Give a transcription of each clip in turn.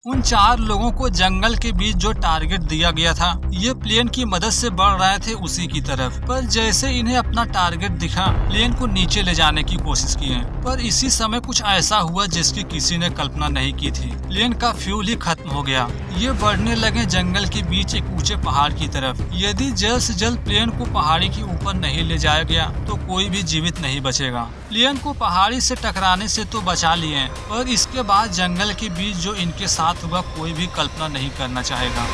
उन 4 लोगों को जंगल के बीच जो टारगेट दिया गया था, ये प्लेन की मदद से बढ़ रहे थे उसी की तरफ। पर जैसे इन्हें अपना टारगेट दिखा, प्लेन को नीचे ले जाने की कोशिश किए। पर इसी समय कुछ ऐसा हुआ जिसकी किसी ने कल्पना नहीं की थी। प्लेन का फ्यूल ही खत्म हो गया। ये बढ़ने लगे जंगल के बीच एक ऊंचे पहाड़ की तरफ। यदि जल्द से जल्द प्लेन को पहाड़ी के ऊपर नहीं ले जाया गया तो कोई भी जीवित नहीं बचेगा। प्लेन को पहाड़ी से टकराने से तो बचा लिए, पर इसके बाद जंगल के बीच जो इनके साथ हुआ कोई भी कल्पना नहीं करना चाहेगा।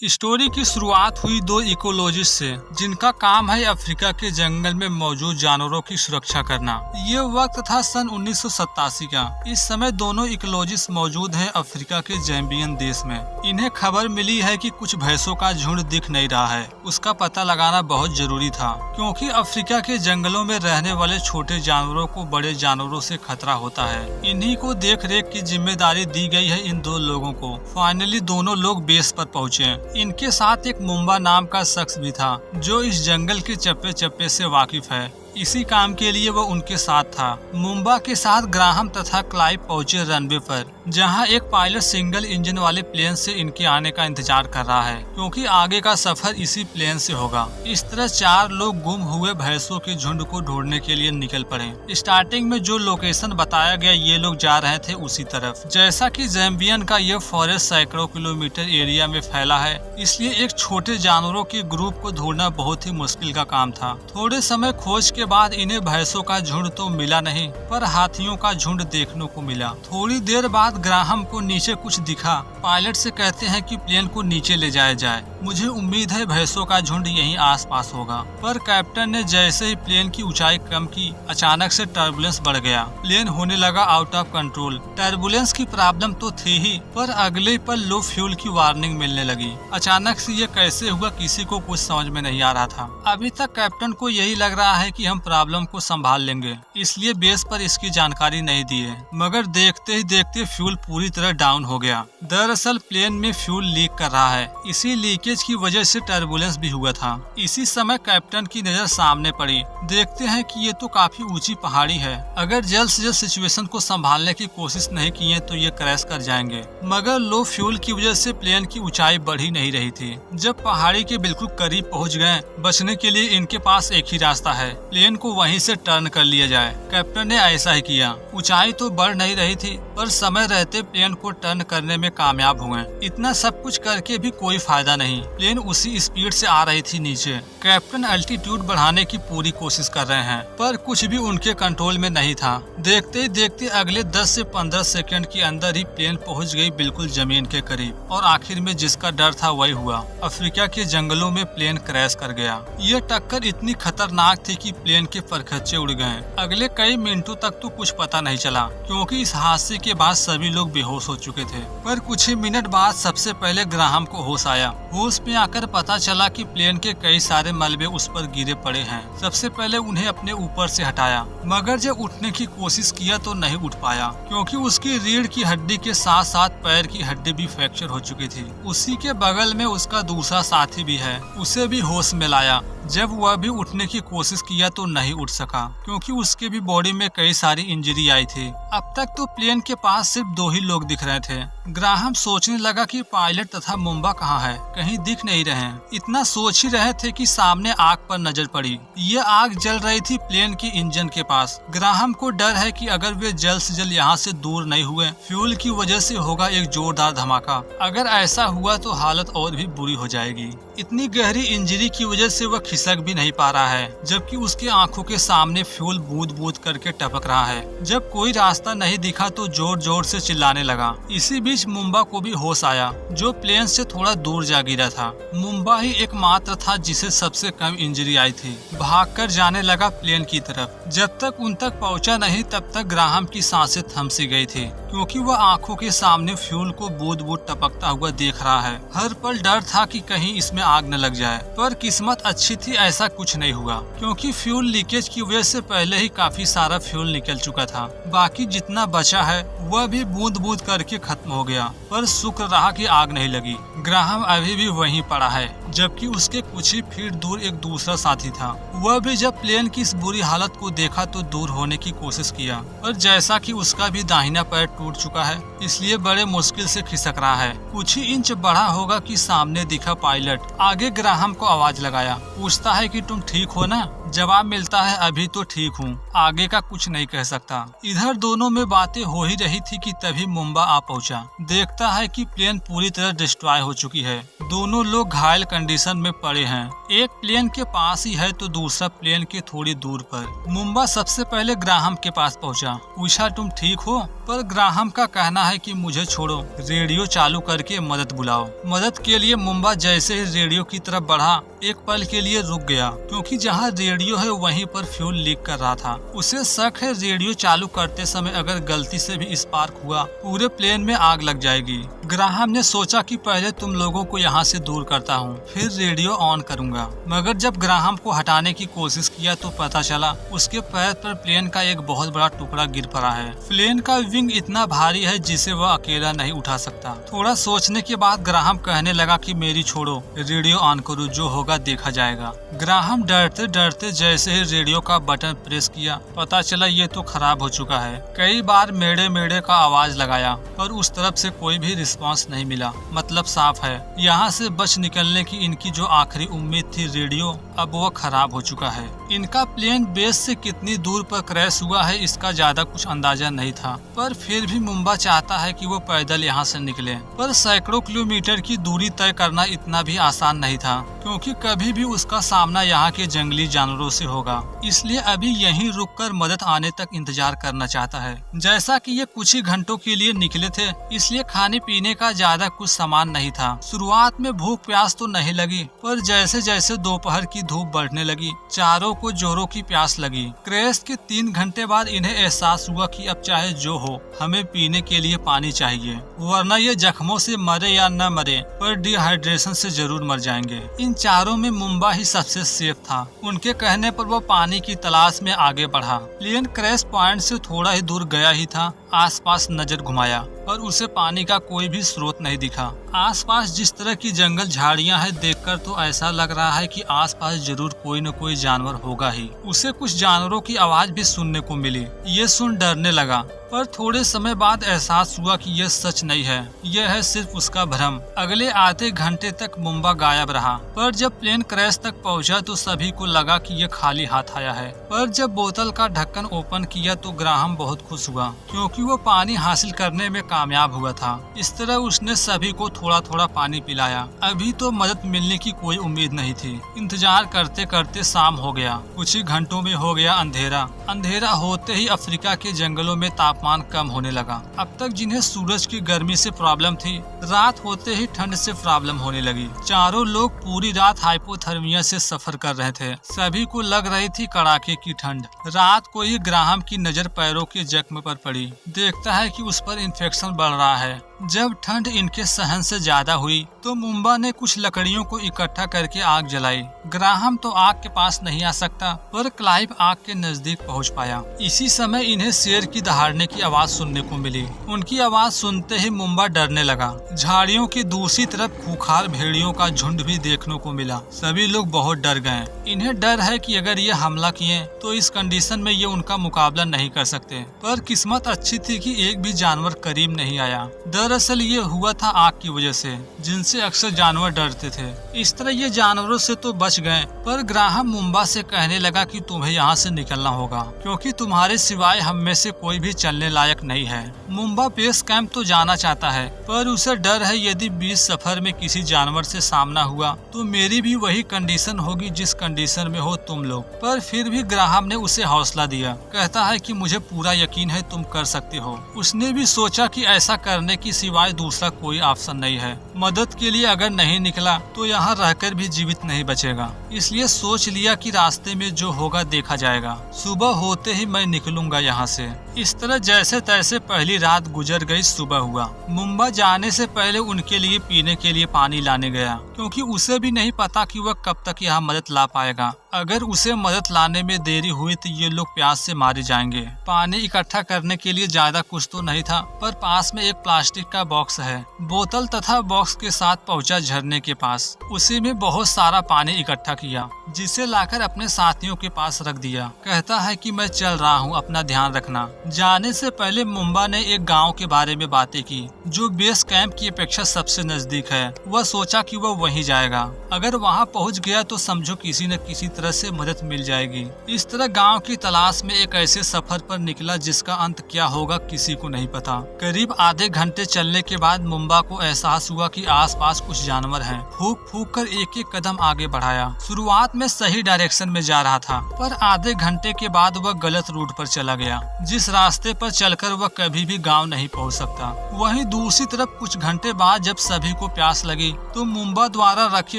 स्टोरी की शुरुआत हुई 2 इकोलॉजिस्ट से, जिनका काम है अफ्रीका के जंगल में मौजूद जानवरों की सुरक्षा करना। ये वक्त था सन 1987 का। इस समय दोनों इकोलॉजिस्ट मौजूद हैं अफ्रीका के जैम्बियन देश में। इन्हें खबर मिली है कि कुछ भैंसों का झुंड दिख नहीं रहा है। उसका पता लगाना बहुत जरूरी था, क्योंकि अफ्रीका के जंगलों में रहने वाले छोटे जानवरों को बड़े जानवरों से खतरा होता है। इन्हीं को देख रेख की जिम्मेदारी दी गई है इन 2 लोगों को। फाइनली दोनों लोग बेस पर पहुँचे। इनके साथ एक मुम्बा नाम का शख्स भी था, जो इस जंगल के चप्पे चप्पे से वाकिफ है। इसी काम के लिए वो उनके साथ था। मुम्बा के साथ ग्राहम तथा क्लाइव पहुंचे रनवे पर, जहां एक पायलट सिंगल इंजन वाले प्लेन से इनके आने का इंतजार कर रहा है, क्योंकि आगे का सफर इसी प्लेन से होगा। इस तरह 4 लोग गुम हुए भैंसों के झुंड को ढूंढने के लिए निकल पड़े। स्टार्टिंग में जो लोकेशन बताया गया, ये लोग जा रहे थे उसी तरफ। जैसा कि जैम्बियन का ये फॉरेस्ट सैकड़ों किलोमीटर एरिया में फैला है, इसलिए एक छोटे जानवरों के ग्रुप को ढूंढना बहुत ही मुश्किल का काम था। थोड़े समय खोज के बाद इन्हें भैंसों का झुंड तो मिला नहीं, पर हाथियों का झुंड देखने को मिला। थोड़ी देर बाद ग्राहम को नीचे कुछ दिखा। पायलट से कहते हैं कि प्लेन को नीचे ले जाया जाए। मुझे उम्मीद है भैंसों का झुंड यहीं आसपास होगा। पर कैप्टन ने जैसे ही प्लेन की ऊंचाई कम की, अचानक से टर्बुलेंस बढ़ गया। प्लेन होने लगा आउट ऑफ कंट्रोल। टर्बुलेंस की प्रॉब्लम तो थी ही, पर अगले पल लो फ्यूल की वार्निंग मिलने लगी। अचानक से ये कैसे हुआ, किसी को कुछ समझ में नहीं आ रहा था। अभी तक कैप्टन को यही लग रहा है कि हम प्रॉब्लम को संभाल लेंगे, इसलिए बेस पर इसकी जानकारी नहीं दी है। मगर देखते ही देखते फ्यूल पूरी तरह डाउन हो गया। दरअसल प्लेन में फ्यूल लीक कर रहा है। इसी लीकेज की वजह से टर्बुलेंस भी हुआ था। इसी समय कैप्टन की नजर सामने पड़ी। देखते हैं कि ये तो काफी ऊंची पहाड़ी है। अगर जल्द से जल्द सिचुएशन को संभालने की कोशिश नहीं किए तो ये क्रैश कर जाएंगे। मगर लो फ्यूल की वजह से प्लेन की ऊंचाई बढ़ ही नहीं रही थी। जब पहाड़ी के बिल्कुल करीब पहुंच गए, बचने के लिए इनके पास एक ही रास्ता है, प्लेन को वहीं से टर्न कर लिया जाए। कैप्टन ने ऐसा ही किया। ऊंचाई तो बढ़ नहीं रही थी, पर समय रहते प्लेन को टर्न करने में कामयाब हुए। इतना सब कुछ करके भी कोई फायदा नहीं। प्लेन उसी स्पीड से आ रही थी नीचे। कैप्टन अल्टीट्यूड बढ़ाने की पूरी कोशिश कर रहे हैं, पर कुछ भी उनके कंट्रोल में नहीं था। देखते ही देखते अगले 10 से 15 सेकंड के अंदर ही प्लेन पहुंच गई बिल्कुल जमीन के करीब। और आखिर में जिसका डर था वही हुआ। अफ्रीका के जंगलों में प्लेन क्रैश कर गया। ये टक्कर इतनी खतरनाक थी कि प्लेन के परखच्चे उड़ गए। अगले कई मिनटों तक तो कुछ पता नहीं चला, क्योंकि इस हादसे के बाद सभी लोग बेहोश हो चुके थे। पर कुछ ही मिनट बाद सबसे पहले ग्राहम को होश आया। होश में आकर पता चला कि प्लेन के कई सारे मलबे उस पर गिरे पड़े हैं। सबसे पहले उन्हें अपने ऊपर से हटाया, मगर जब उठने की कोशिश किया तो नहीं उठ पाया, क्योंकि उसकी रीढ़ की हड्डी के साथ साथ पैर की हड्डी भी फ्रैक्चर हो चुकी थी। उसी के बगल में उसका दूसरा साथी भी है, उसे भी होश में लाया। जब वह भी उठने की कोशिश किया तो नहीं उठ सका, क्योंकि उसके भी बॉडी में कई सारी इंजरी आई थी। अब तक तो प्लेन के पास सिर्फ 2 ही लोग दिख रहे थे। ग्राहम सोचने लगा कि पायलट तथा मुम्बा कहाँ है, कहीं दिख नहीं रहे। इतना सोच ही रहे थे कि सामने आग पर नजर पड़ी। ये आग जल रही थी प्लेन की इंजन के पास। ग्राहम को डर है कि अगर वे जल्द से जल्द यहाँ से दूर नहीं हुए, फ्यूल की वजह से होगा एक जोरदार धमाका। अगर ऐसा हुआ तो हालत और भी बुरी हो जाएगी। इतनी गहरी इंजरी की वजह से वह खिसक भी नहीं पा रहा है, जबकि उसकी आंखों के सामने फ्यूल बूंद बूंद करके टपक रहा है। जब कोई रास्ता नहीं दिखा तो जोर जोर से चिल्लाने लगा। इसी बीच मुम्बा को भी होश आया, जो प्लेन से थोड़ा दूर जा गिरा था। मुम्बा ही एकमात्र था जिसे सबसे कम इंजरी आई थी। भागकर जाने लगा प्लेन की तरफ। जब तक उन तक पहुंचा नहीं, तब तक ग्राहम की सांसें थम सी गई थी, क्योंकि वह आंखों के सामने फ्यूल को बूंद बूंद टपकता हुआ देख रहा है। हर पल डर था कि कहीं इसमें आग न लग जाए, पर किस्मत अच्छी थी, ऐसा कुछ नहीं हुआ, क्योंकि फ्यूल लीकेज की वजह से पहले ही काफी सारा फ्यूल निकल चुका था। बाकी जितना बचा है वह भी बूंद बूंद करके खत्म हो गया। पर शुक्र रहा कि आग नहीं लगी। ग्राहम अभी भी वहीं पड़ा है, जबकि उसके कुछ ही फीट दूर एक दूसरा साथी था। वह भी जब प्लेन की इस बुरी हालत को देखा तो दूर होने की कोशिश किया, पर जैसा कि उसका भी दाहिना पैर टूट चुका है, इसलिए बड़े मुश्किल से खिसक रहा है। कुछ ही इंच बढ़ा होगा कि सामने दिखा पायलट। आगे ग्राहम को आवाज लगाया, पूछता है कि तुम ठीक हो ना? जवाब मिलता है, अभी तो ठीक हूँ, आगे का कुछ नहीं कह सकता। इधर दोनों में बातें हो ही रही थी कि तभी मुंबा आ पहुँचा। देखता है कि प्लेन पूरी तरह डिस्ट्रॉय हो चुकी है। दोनों लोग घायल कंडीशन में पड़े हैं। एक प्लेन के पास ही है तो दूसरा प्लेन के थोड़ी दूर पर। मुंबा सबसे पहले ग्राहम के पास पहुंचा, पूछा तुम ठीक हो? पर ग्राहम का कहना है कि मुझे छोड़ो, रेडियो चालू करके मदद बुलाओ। मदद के लिए मुंबा जैसे ही रेडियो की तरफ बढ़ा, एक पल के लिए रुक गया, क्योंकि जहां रेडियो है वहीं पर फ्यूल लीक कर रहा था। उसे शक है रेडियो चालू करते समय अगर गलती से भी स्पार्क हुआ, पूरे प्लेन में आग लग जाएगी। ग्राहम ने सोचा कि पहले तुम लोगों को यहाँ से दूर करता हूँ, फिर रेडियो ऑन करूँगा। मगर जब ग्राहम को हटाने की कोशिश किया तो पता चला उसके पैर पर प्लेन का एक बहुत बड़ा टुकड़ा गिर पड़ा है। प्लेन का विंग इतना भारी है जिसे वह अकेला नहीं उठा सकता। थोड़ा सोचने के बाद ग्राहम कहने लगा कि मेरी छोड़ो, रेडियो ऑन करो, जो होगा देखा जाएगा। ग्राहम डरते डरते जैसे ही रेडियो का बटन प्रेस किया, पता चला ये तो खराब हो चुका है। कई बार मेड़े मेड़े का आवाज लगाया पर उस तरफ से कोई भी रिस्पांस नहीं मिला। मतलब साफ है, यहाँ से बच निकलने की इनकी जो आखिरी उम्मीद थी रेडियो, अब वो खराब हो चुका है। इनका प्लेन बेस से कितनी दूर पर क्रैश हुआ है इसका ज्यादा कुछ अंदाजा नहीं था, पर फिर भी मुंबा चाहता है कि वो पैदल यहाँ से निकले। पर सैकड़ों किलोमीटर की दूरी तय करना इतना भी आसान नहीं था, क्योंकि कभी भी उसका सामना यहाँ के जंगली जानवरों से होगा। इसलिए अभी यहीं रुककर मदद आने तक इंतजार करना चाहता है। जैसा कि ये कुछ ही घंटों के लिए निकले थे, इसलिए खाने पीने का ज्यादा कुछ सामान नहीं था। शुरुआत में भूख प्यास तो नहीं लगी, पर जैसे जैसे दोपहर की धूप बढ़ने लगी, चारों को जोरों की प्यास लगी। क्रैश के 3 घंटे बाद इन्हें एहसास हुआ कि अब चाहे जो हो, हमें पीने के लिए पानी चाहिए, वरना ये जख्मों से मरे या न मरे, पर डिहाइड्रेशन से जरूर मर जाएंगे। इन चारों में मुंबा ही सबसे सेफ था। उनके कहने पर वो पानी की तलाश में आगे बढ़ा। प्लेन क्रैश पॉइंट से थोड़ा ही दूर गया ही था। आसपास नजर घुमाया पर उसे पानी का कोई भी स्रोत नहीं दिखा। आसपास जिस तरह की जंगल झाड़ियां हैं, देखकर तो ऐसा लग रहा है कि आसपास जरूर कोई न कोई जानवर होगा ही। उसे कुछ जानवरों की आवाज भी सुनने को मिली। ये सुन डरने लगा, पर थोड़े समय बाद एहसास हुआ कि यह सच नहीं है, यह है सिर्फ उसका भ्रम। अगले आधे घंटे तक मुंबा गायब रहा, पर जब प्लेन क्रैश तक पहुंचा तो सभी को लगा कि यह खाली हाथ आया है। पर जब बोतल का ढक्कन ओपन किया तो ग्राहम बहुत खुश हुआ, क्योंकि वो पानी हासिल करने में कामयाब हुआ था। इस तरह उसने सभी को थोड़ा थोड़ा पानी पिलाया। अभी तो मदद मिलने की कोई उम्मीद नहीं थी। इंतजार करते करते शाम हो गया। कुछ ही घंटों में हो गया अंधेरा। अंधेरा होते ही अफ्रीका के जंगलों में तापमान कम होने लगा। अब तक जिन्हें सूरज की गर्मी से प्रॉब्लम थी, रात होते ही ठंड से प्रॉब्लम होने लगी। चारों लोग पूरी रात हाइपोथर्मिया से सफर कर रहे थे। सभी को लग रही थी कड़ाके की ठंड। रात को ही ग्राहम की नजर पैरों के जख्म पर पड़ी। देखता है कि उस पर इन्फेक्शन बढ़ रहा है। जब ठंड इनके सहन से ज्यादा हुई तो मुंबा ने कुछ लकड़ियों को इकट्ठा करके आग जलाई। ग्राहम तो आग के पास नहीं आ सकता, पर क्लाइव आग के नजदीक पहुंच पाया। इसी समय इन्हें शेर की दहाड़ने की आवाज सुनने को मिली। उनकी आवाज सुनते ही मुंबा डरने लगा। झाड़ियों की दूसरी तरफ खूंखार भेड़ियों का झुंड भी देखने को मिला। सभी लोग बहुत डर गए। इन्हें डर है कि अगर ये हमला किए तो इस कंडीशन में ये उनका मुकाबला नहीं कर सकते। पर किस्मत अच्छी थी कि एक भी जानवर करीब नहीं आया। दरअसल ये हुआ था आग की वजह से, जिनसे अक्सर जानवर डरते थे। इस तरह ये जानवरों से तो बच गए, पर ग्राहम मुंबा से कहने लगा कि तुम्हें यहाँ से निकलना होगा, क्योंकि तुम्हारे सिवाय हम में से कोई भी चलने लायक नहीं है। मुंबा बेस कैंप तो जाना चाहता है, पर उसे डर है यदि बीच सफर में किसी जानवर से सामना हुआ तो मेरी भी वही कंडीशन होगी जिस कंडीशन में हो तुम लोग। पर फिर भी ग्राहम ने उसे हौसला दिया। कहता है कि मुझे पूरा यकीन है तुम कर सकते हो। उसने भी सोचा कि ऐसा करने की सिवाय दूसरा कोई ऑप्शन नहीं है। मदद के लिए अगर नहीं निकला तो यहाँ रहकर भी जीवित नहीं बचेगा। इसलिए सोच लिया कि रास्ते में जो होगा देखा जाएगा। सुबह होते ही मैं निकलूंगा यहाँ से। इस तरह जैसे तैसे पहली रात गुजर गई। सुबह हुआ। मुंबा जाने से पहले उनके लिए पीने के लिए पानी लाने गया, क्योंकि उसे भी नहीं पता कि वह कब तक यहाँ मदद ला पाएगा। अगर उसे मदद लाने में देरी हुई तो ये लोग प्यास से मारे जाएंगे। पानी इकट्ठा करने के लिए ज्यादा कुछ तो नहीं था, पर पास में एक प्लास्टिक का बॉक्स है। बोतल तथा बॉक्स के साथ पहुंचा झरने के पास। उसी में बहुत सारा पानी इकट्ठा किया, जिसे लाकर अपने साथियों के पास रख दिया। कहता है कि मैं चल रहा हूँ, अपना ध्यान रखना। जाने से पहले मुंबा ने एक गांव के बारे में बातें की जो बेस कैंप की अपेक्षा सबसे नजदीक है। वह सोचा कि वह वहीं जाएगा। अगर वहां पहुंच गया तो समझो किसी न किसी तरह से मदद मिल जाएगी। इस तरह गांव की तलाश में एक ऐसे सफर पर निकला जिसका अंत क्या होगा किसी को नहीं पता। करीब आधे घंटे चलने के बाद मुंबा को एहसास हुआ कि आसपास कुछ जानवर हैं। फूंक फूंक कर एक एक कदम आगे बढ़ाया। शुरुआत में सही डायरेक्शन में जा रहा था, पर आधे घंटे के बाद वह गलत रूट पर चला गया। जिस रास्ते पर चलकर वह कभी भी गांव नहीं पहुंच सकता। वहीं दूसरी तरफ कुछ घंटे बाद जब सभी को प्यास लगी तो मुंबा द्वारा रखे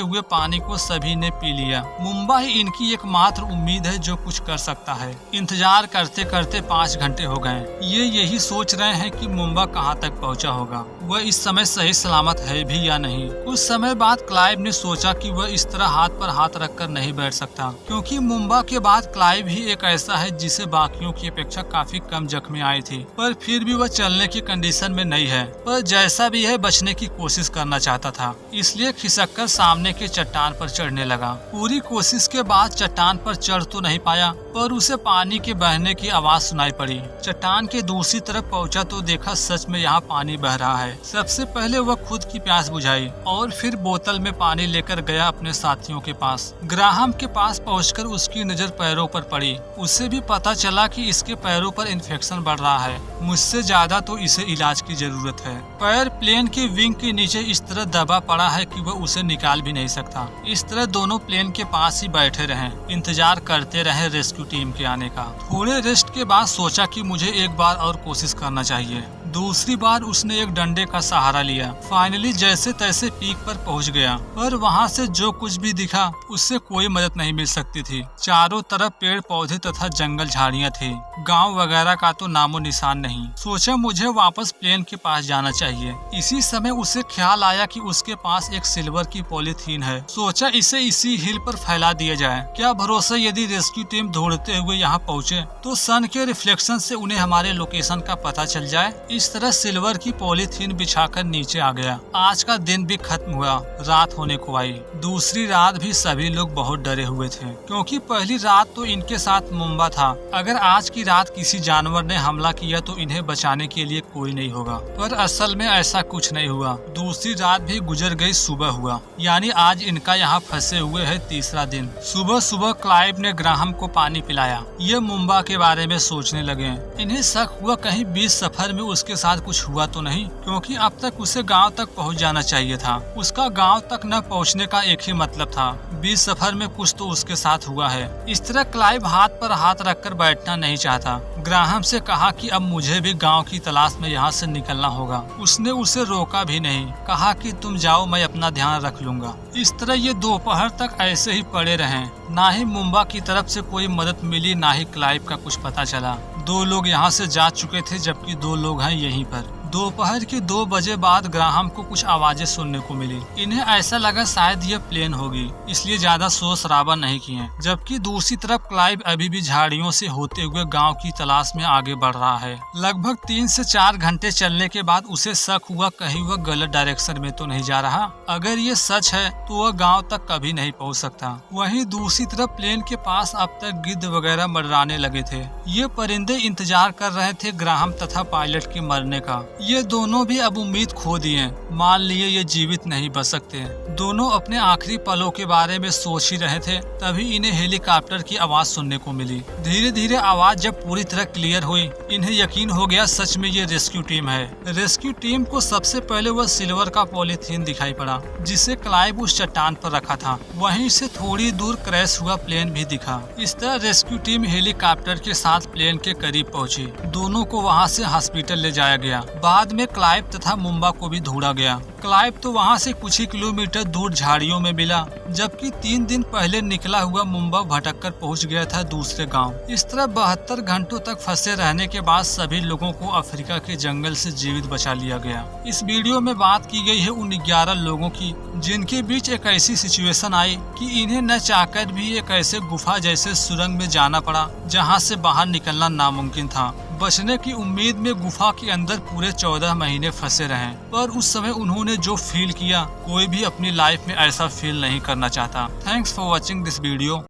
हुए पानी को सभी ने पी लिया। मुंबा ही इनकी एकमात्र उम्मीद है जो कुछ कर सकता है। इंतजार करते करते 5 घंटे हो गए। ये यही सोच रहे हैं कि मुंबा कहां तक पहुंचा होगा, वह इस समय सही सलामत है भी या नहीं। कुछ समय बाद क्लाइव ने सोचा कि वह इस तरह हाथ पर हाथ रखकर नहीं बैठ सकता, क्योंकि मुंबा के बाद क्लाइव ही एक ऐसा है जिसे बाकियों की अपेक्षा काफी कम जख्में आई थी, पर फिर भी वह चलने की कंडीशन में नहीं है। पर जैसा भी है बचने की कोशिश करना चाहता था, इसलिए खिसक कर सामने के चट्टान पर चढ़ने लगा। पूरी कोशिश के बाद चट्टान पर चढ़ तो नहीं पाया, पर उसे पानी के बहने की आवाज सुनाई पड़ी। चट्टान के दूसरी तरफ पहुंचा तो देखा सच में यहाँ पानी बह रहा है। सबसे पहले वह खुद की प्यास बुझाई और फिर बोतल में पानी लेकर गया अपने साथियों के पास। ग्राहम के पास पहुंचकर उसकी नजर पैरों पर पड़ी। उसे भी पता चला कि इसके पैरों पर इन्फेक्शन बढ़ रहा है। मुझसे ज्यादा तो इसे इलाज की जरूरत है। पैर प्लेन के विंग के नीचे इस तरह दबा पड़ा है कि वह उसे निकाल भी नहीं सकता। इस तरह दोनों प्लेन के पास ही बैठे रहे, इंतजार करते रहे रेस्क्यू टीम के आने का। थोड़े रेस्ट के बाद सोचा कि मुझे एक बार और कोशिश करना चाहिए। दूसरी बार उसने एक डंडे का सहारा लिया। फाइनली जैसे तैसे पीक पर पहुंच गया, पर वहां से जो कुछ भी दिखा उससे कोई मदद नहीं मिल सकती थी। चारों तरफ पेड़ पौधे तथा जंगल झाड़ियां थी। गांव वगैरह का तो नामो निशान नहीं। सोचा मुझे वापस प्लेन के पास जाना चाहिए। इसी समय उसे ख्याल आया कि उसके पास एक सिल्वर की पॉलीथीन है। सोचा इसे इसी हिल पर फैला दिया जाए। क्या भरोसा यदि रेस्क्यू टीम दौड़ते हुए यहाँ पहुँचे तो सन के रिफ्लेक्शन से उन्हें हमारे लोकेशन का पता चल जाए। इस तरह सिल्वर की पॉलीथीन बिछाकर नीचे आ गया। आज का दिन भी खत्म हुआ, रात होने को आई। दूसरी रात भी सभी लोग बहुत डरे हुए थे, क्योंकि पहली रात तो इनके साथ मुंबा था। अगर आज की रात किसी जानवर ने हमला किया तो इन्हें बचाने के लिए कोई नहीं होगा, पर असल में ऐसा कुछ नहीं हुआ। दूसरी रात भी गुजर गई, सुबह हुआ, यानी आज इनका यहाँ फंसे हुए है तीसरा दिन। सुबह सुबह क्लाइव ने ग्राहम को पानी पिलाया। ये मुंबा के बारे में सोचने लगे। इन्हें शक हुआ कहीं बीच सफर में उसके साथ कुछ हुआ तो नहीं, क्योंकि अब तक उसे गांव तक पहुंच जाना चाहिए था। उसका गांव तक न पहुंचने का एक ही मतलब था, बीच सफर में कुछ तो उसके साथ हुआ है। इस तरह क्लाइव हाथ पर हाथ रखकर बैठना नहीं चाहता। ग्राहम से कहा कि अब मुझे भी गांव की तलाश में यहाँ से निकलना होगा। उसने उसे रोका भी नहीं, कहा कि तुम जाओ, मैं अपना ध्यान रख लूंगा। इस तरह ये दोपहर तक ऐसे ही पड़े रहे। ना ही मुंबा की तरफ से कोई मदद मिली, ना ही क्लाइव का कुछ पता चला। 2 लोग यहाँ से जा चुके थे, जबकि 2 लोग हैं यहीं पर। दोपहर के 2 बजे बाद ग्राहम को कुछ आवाजें सुनने को मिली। इन्हें ऐसा लगा शायद ये प्लेन होगी, इसलिए ज्यादा शोर शराबा नहीं किए। जबकि दूसरी तरफ क्लाइव अभी भी झाड़ियों से होते हुए गांव की तलाश में आगे बढ़ रहा है। लगभग 3 से 4 घंटे चलने के बाद उसे शक हुआ कहीं वह गलत डायरेक्शन में तो नहीं जा रहा। अगर ये सच है तो वह गाँव तक कभी नहीं पहुँच सकता। वहीं दूसरी तरफ प्लेन के पास अब तक गिद्ध वगैरह मंडराने लगे थे। ये परिंदे इंतजार कर रहे थे ग्राहम तथा पायलट के मरने का। ये दोनों भी अब उम्मीद खो दिए, मान लिए ये जीवित नहीं बच सकते। दोनों अपने आखिरी पलों के बारे में सोच ही रहे थे, तभी इन्हें हेलीकॉप्टर की आवाज सुनने को मिली। धीरे धीरे आवाज जब पूरी तरह क्लियर हुई, इन्हें यकीन हो गया सच में ये रेस्क्यू टीम है। रेस्क्यू टीम को सबसे पहले वह सिल्वर का पॉलीथीन दिखाई पड़ा, जिसे क्लाइव उस चट्टान पर रखा था। वहीं से थोड़ी दूर क्रैश हुआ प्लेन भी दिखा। इस तरह रेस्क्यू टीम हेलीकॉप्टर के साथ प्लेन के करीब पहुंची। दोनों को वहां से हॉस्पिटल ले जाया गया। बाद में क्लाइव तथा मुंबा को भी ढूंढा गया। क्लाइव तो वहां से कुछ ही किलोमीटर दूर झाड़ियों में मिला, जबकि 3 दिन पहले निकला हुआ मुंबा भटककर पहुंच गया था दूसरे गांव। इस तरह 72 घंटों तक फंसे रहने के बाद सभी लोगों को अफ्रीका के जंगल से जीवित बचा लिया गया। इस वीडियो में बात की गई है उन 11 लोगों की जिनके बीच एक ऐसी सिचुएशन आई कि इन्हें न चाहकर भी एक ऐसे गुफा जैसे सुरंग में जाना पड़ा, जहाँ से बाहर निकलना नामुमकिन था। बचने की उम्मीद में गुफा के अंदर पूरे 14 महीने फंसे रहे, पर उस समय उन्होंने जो फील किया, कोई भी अपनी लाइफ में ऐसा फील नहीं करना चाहता। Thanks for watching this video.